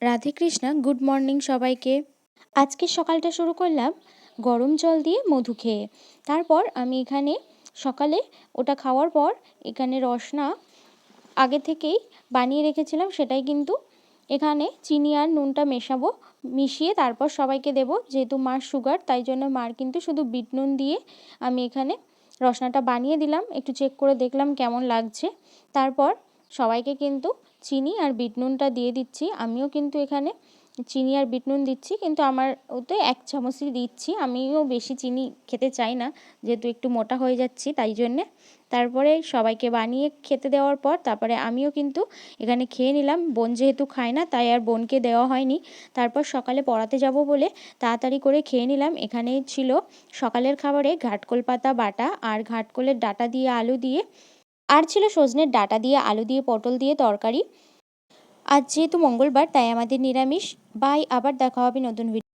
Radhe Krishna. Good morning সবাইকে। আজকের সকালটা শুরু করলাম গরম জল দিয়ে মধু খেয়ে। তারপর আমি এখানে সকালে ওটা খাওয়ার পর এখানে রসনা আগে থেকেই বানিয়ে রেখেছিলাম, সেটাই কিন্তু এখানে চিনি আর নুনটা মেশাবো, মিশিয়ে তারপর সবাইকে দেবো। যেহেতু মার সুগার, তাই জন্য মার কিন্তু শুধু বিট নুন দিয়ে আমি এখানে রসনাটা বানিয়ে দিলাম। একটু চেক করে দেখলাম কেমন লাগছে। তারপর সবাইকে কিন্তু চিনি আর বিট নুনটা দিয়ে দিচ্ছি। আমিও কিন্তু এখানে চিনি আর বিট নুন দিচ্ছি, কিন্তু আমার ওতে 1 চামচই দিচ্ছি। আমিও বেশি চিনি খেতে চাই না, যেহেতু একটু মোটা হয়ে যাচ্ছি তাই জন্যে। তারপরে সবাইকে বানিয়ে খেতে দেওয়ার পর তারপরে আমিও কিন্তু এখানে খেয়ে নিলাম। বোন যেহেতু খায় না, তাই আর বোনকে দেওয়া হয়নি। তারপর সকালে পড়াতে যাব বলে তাড়াতাড়ি করে খেয়ে নিলাম। এখানে ছিল সকালের খাবারে ঘাটকোল পাতা বাটা আর ঘাটকোলের ডাঁটা দিয়ে আলু দিয়ে, আর ছিল সজনের ডাঁটা দিয়ে আলু দিয়ে পটল দিয়ে তরকারি। আজ যেহেতু মঙ্গলবার, তাই আমাদের নিরামিষ। বাই, আবার দেখা হবে নতুন ভিডিও।